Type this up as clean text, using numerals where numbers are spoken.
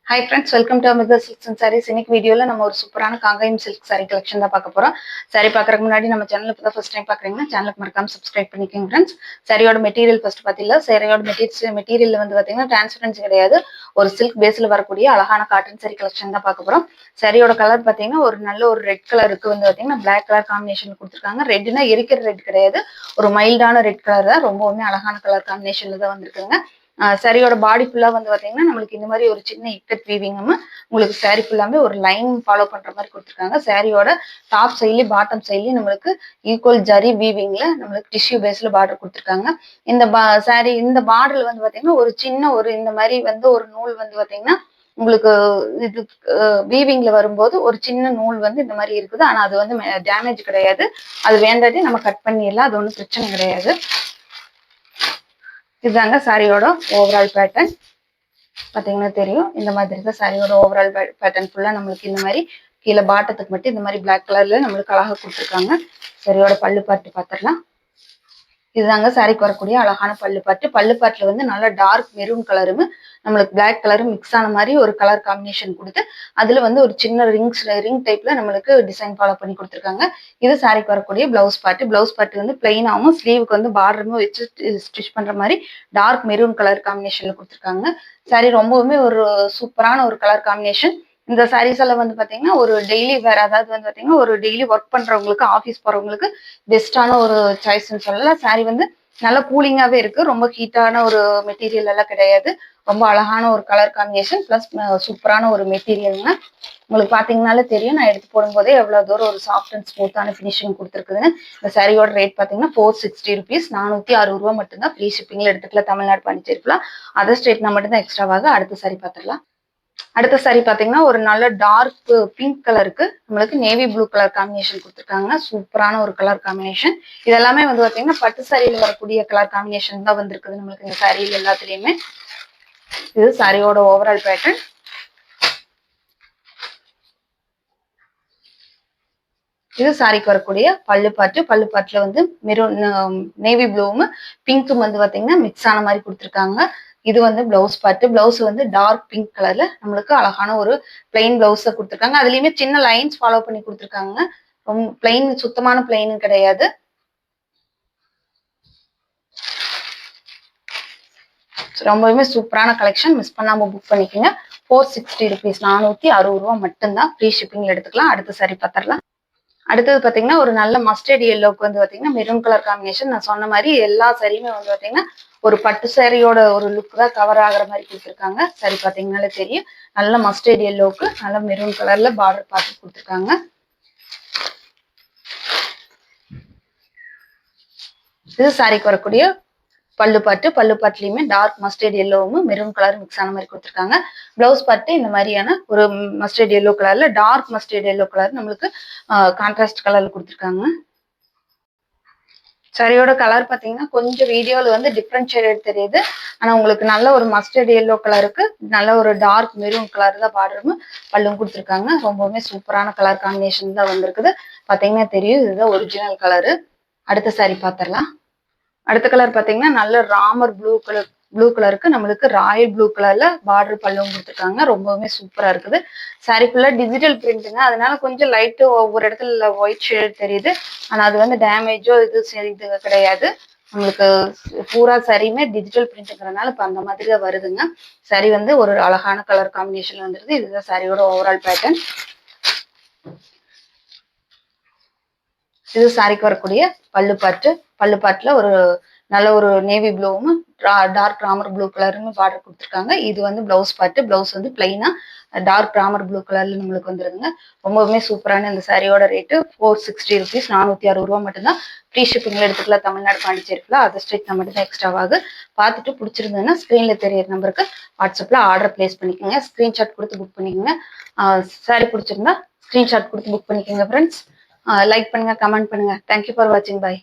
Hi friends, welcome to Amrita Silks and Sarees. இன்னைக்கு வீடியோல நம்ம ஒரு சூப்பரான காங்கேயம் சில்க் saree collection தான் பார்க்க போறோம். saree பார்க்கறதுக்கு முன்னாடி நம்ம சேனல் இப்போ தான் ஃபர்ஸ்ட் டைம் பார்க்கறீங்கன்னா சேனலுக்கு மறக்காம சப்ஸ்கிரைப் பண்ணிக்கோங்க ஃப்ரெண்ட்ஸ். சாரியோட மெட்டீரியல் ஃபர்ஸ்ட் பார்த்தீங்களா, சாரியோட மெட்டீரியல் வந்து பார்த்தீங்கன்னா டிரான்ஸ்பரன்சி கிடையாது, ஒரு சில்க் பேஸ்ல வரக்கூடிய அழகான காட்டன் saree collection தான் பார்க்க போறோம். சாரியோட கலர் பார்த்தீங்கன்னா ஒரு நல்ல ஒரு ரெட் கலருக்கு வந்து பார்த்தீங்கன்னா பிளாக் கலர் காம்பினேஷன் கொடுத்துருக்காங்க. ரெட்னா எரிக்கிற ரெட் கிடையாது, ஒரு மைல்டான ரெட் கலர் தான், ரொம்பவுமே அழகான கலர் காம்பினேஷன்ல தான் வந்திருக்குங்க. சாரியோட பாடி ஃபுல்லா வந்து பாத்தீங்கன்னா நம்மளுக்கு இந்த மாதிரி ஒரு சின்ன இக்கட் வீவிங்கும் உங்களுக்கு சாரி ஃபுல்லாமே ஒரு லைன் ஃபாலோ பண்ற மாதிரி கொடுத்துருக்காங்க. சாரியோட டாப் சைட்லயும் பாட்டம் சைட்லயும் நம்மளுக்கு ஈக்குவல் ஜரி வீவிங்ல நம்மளுக்கு டிஷ்யூ பேஸ்ல பார்டர் கொடுத்துருக்காங்க. இந்த சாரி இந்த பார்டர்ல வந்து பாத்தீங்கன்னா ஒரு சின்ன ஒரு இந்த மாதிரி வந்து ஒரு நூல் வந்து பாத்தீங்கன்னா உங்களுக்கு இது வீவிங்ல வரும்போது ஒரு சின்ன நூல் வந்து இந்த மாதிரி இருக்குது. ஆனா அது வந்து டேமேஜ் கிடையாது, அது வேண்டாட்டி நம்ம கட் பண்ணிடலாம், அது ஒன்றும் பிரச்சனை கிடையாது. இதுதாங்க சாரியோட ஓவரால் பேட்டர்ன். பார்த்தீங்கன்னா தெரியும், இந்த மாதிரி தான் சாரியோட ஓவரால் பேட்டர்ன் ஃபுல்லாக நம்மளுக்கு இந்த மாதிரி கீழே பாட்டத்துக்கு மட்டும் இந்த மாதிரி பிளாக் கலர்ல நம்மளுக்கு அழகாக கொடுத்துருக்காங்க. சாரியோட பல்லு பாட்டு பார்த்துடலாம். இதுதாங்க சாரிக்கு வரக்கூடிய அழகான பல்லுப்பாட்டுல வந்து நல்லா டார்க் மெரூன் கலரும் நம்மளுக்கு பிளாக் கலரும் மிக்ஸ் ஆன மாதிரி ஒரு கலர் காம்பினேஷன் கொடுத்து அதுல வந்து ஒரு சின்ன ரிங் டைப்ல நம்மளுக்கு டிசைன் ஃபாலோ பண்ணி கொடுத்துருக்காங்க. இது சாரிக்கு வரக்கூடிய பிளவுஸ் பார்ட் வந்து பிளெயினாகவும் ஸ்லீவுக்கு வந்து பார்டருமே வச்சு ஸ்டிச் பண்ற மாதிரி டார்க் மெரூன் கலர் காம்பினேஷன்ல கொடுத்துருக்காங்க. சாரி ரொம்பவுமே ஒரு சூப்பரான ஒரு கலர் காம்பினேஷன். இந்த சாரீஸ் எல்லாம் வந்து பாத்தீங்கன்னா ஒரு டெய்லி வேற, அதாவது வந்து பாத்தீங்கன்னா ஒரு டெய்லி ஒர்க் பண்றவங்களுக்கு, ஆஃபீஸ் போறவங்களுக்கு பெஸ்டான ஒரு சாய்ஸ்ன்னு சொல்லலாம். சாரி வந்து நல்ல கூலிங்காவே இருக்கு, ரொம்ப ஹீட்டான ஒரு மெட்டீரியல் எல்லாம் கிடையாது, ரொம்ப அழகான ஒரு கலர் காம்பினேஷன் பிளஸ் சூப்பரான ஒரு மெட்டீரியல்ங்க. உங்களுக்கு பாத்தீங்கன்னாலே தெரியும், நான் எடுத்து போடும்போதே எவ்வளவு தூரம் ஒரு சாஃப்ட் அண்ட் ஸ்மூத்தான ஃபினிஷிங் கொடுத்துருக்குதுன்னு. இந்த சாரியோட ரேட் பாத்தீங்கன்னா 460 rupees, 460 ரூபாய் மட்டும்தான். ஃப்ரீ ஷிப்பிங்ல எடுத்துக்கலாம், தமிழ்நாடு பாண்டிச்சேரிக்கலாம். அதர் ஸ்டேட்னா மட்டும்தான் எக்ஸ்ட்ராவாக. அடுத்த சாரி பார்த்துடலாம். அடுத்த சாரி பாத்தீங்கன்னா ஒரு நல்ல டார்க் பிங்க் கலருக்கு நம்மளுக்கு நேவி ப்ளூ கலர் காம்பினேஷன் கொடுத்துருக்காங்க. சூப்பரான ஒரு கலர் காம்பினேஷன். இதெல்லாமே வந்து பாத்தீங்கன்னா பட்டு சாரியில வரக்கூடிய கலர் காம்பினேஷன் தான் வந்திருக்குது நம்மளுக்கு இந்த சாரியில எல்லாத்துலயுமே. இது சாரியோட ஓவரால் பேட்டர்ன். இது சாரிக்கு வரக்கூடிய பல்லுப்பாட்டுல வந்து மெரூன் நேவி ப்ளூவும் பிங்க்கும் வந்து பாத்தீங்கன்னா மிக்ஸ் ஆன மாதிரி கொடுத்துருக்காங்க. இது வந்து பிளவுஸ் வந்து டார்க் பிங்க் கலர்ல நம்மளுக்கு அழகான ஒரு பிளைன் பிளவுஸ கொடுத்துருக்காங்க. அதுலயுமே சின்ன லைன்ஸ் ஃபாலோ பண்ணி கொடுத்துருக்காங்க. ரொம்ப பிளைன், சுத்தமான பிளைனும் கிடையாது. ரொம்பவுமே சூப்பரான கலெக்ஷன், மிஸ் பண்ணாம புக் பண்ணிக்கோங்க. 460 rupees, 460 ரூபாய் மட்டும்தான். ஃப்ரீ ஷிப்பிங்ல எடுத்துக்கலாம். அடுத்த சாரி பார்த்துடலாம். அடுத்தது பாத்தீங்கன்னா ஒரு நல்ல மஸ்டர்ட் எல்லோக்கு வந்து பாத்தீங்கன்னா மெரூன் கலர் காம்பினேஷன். நான் சொன்ன மாதிரி எல்லா சாரியுமே வந்து பாத்தீங்கன்னா ஒரு பட்டு சாரியோட ஒரு லுக் தான் கவர் ஆகுற மாதிரி கொடுத்துருக்காங்க. சாரி பாத்தீங்கன்னாலே தெரியும், நல்ல மஸ்டர்ட் எல்லோக்கு நல்ல மெரூன் கலர்ல பார்டர் பார்த்து கொடுத்துருக்காங்க. இது சாரிக்கு வரக்கூடிய பல்லுப்பாட்டுலயுமே டார்க் மஸ்டர்ட் எல்லோவும் மெரூன் கலர் மிக்ஸ் ஆன மாதிரி கொடுத்துருக்காங்க. பிளவுஸ் பார்த்து இந்த மாதிரியான ஒரு மஸ்டர்ட் எல்லோ கலர்ல டார்க் மஸ்டர்ட் எல்லோ கலர் நம்மளுக்கு கான்ட்ராஸ்ட் கலர்ல கொடுத்துருக்காங்க. சாரியோட கலர் பாத்தீங்கன்னா கொஞ்சம் வீடியோல வந்து டிஃப்ரெண்ட் ஷேட் தெரியுது, ஆனா உங்களுக்கு நல்ல ஒரு மஸ்டர்ட் எல்லோ கலருக்கு நல்ல ஒரு டார்க் மெரூன் கலர் தான் பார்டரும் பல்லும் கொடுத்துருக்காங்க. ரொம்பவுமே சூப்பரான கலர் காம்பினேஷன் தான் வந்திருக்குது. பாத்தீங்கன்னா தெரியும், இதுதான் ஒரிஜினல் கலரு. அடுத்த சாரி பார்த்துடலாம். அடுத்த கலர் பாத்தீங்கன்னா நல்ல ராமர் ப்ளூ கலருக்கு நம்மளுக்கு ராயல் ப்ளூ கலர்ல பார்டர் பல்லும் கொடுத்துருக்காங்க. ரொம்பவுமே சூப்பரா இருக்குது. சாரி ஃபுல்லா டிஜிட்டல் பிரிண்ட்டுங்க, அதனால கொஞ்சம் லைட்டு ஒவ்வொரு இடத்துல ஒயிட் ஷேட் தெரியுது, ஆனா அது வந்து டேமேஜோ இது கிடையாது. நம்மளுக்கு பூரா சாரியுமே டிஜிட்டல் பிரிண்ட்ங்கிறதுனால இப்போ அந்த மாதிரி தான் வருதுங்க. சாரி வந்து ஒரு அழகான கலர் காம்பினேஷன்ல வந்துருது. இதுதான் சாரியோட ஓவரால் பேட்டர்ன். இது சாரிக்கு வரக்கூடிய பல்லுப்பாட்டுல ஒரு நல்ல ஒரு நேவி ப்ளூவும் டார்க் ராமர் ப்ளூ கலர்னு பார்டர் கொடுத்துருக்காங்க. இது வந்து பிளவுஸ் வந்து பிளைனா டார்க் ராமர் ப்ளூ கலர்ல நம்மளுக்கு வந்துருதுங்க. ரொம்பவுமே சூப்பரான இந்த சாரியோட ரேட்டு 460 rupees, 460 ரூபாய் மட்டும்தான். ஃப்ரீ ஷிப்பிங்ல எடுத்துக்கலாம், தமிழ்நாடு பாண்டிச்சேரிக்குள்ள. அதர் ஸ்டேட் மட்டும்தான் எக்ஸ்ட்ராவாக. பார்த்துட்டு பிடிச்சிருந்ததுன்னா ஸ்க்ரீன்ல தெரியற நம்பருக்கு வாட்ஸ்அப்ல ஆர்டர் பிளேஸ் பண்ணிக்கோங்க. ஸ்கிரீன்ஷாட் கொடுத்து புக் பண்ணிக்கோங்க. சாரி பிடிச்சிருந்தா ஸ்கிரீன்ஷாட் கொடுத்து புக் பண்ணிக்கோங்க ஃப்ரெண்ட்ஸ். லைக் பண்ணுங்க, கமெண்ட் பண்ணுங்க. தேங்க்யூ ஃபார் வாட்சிங். பை.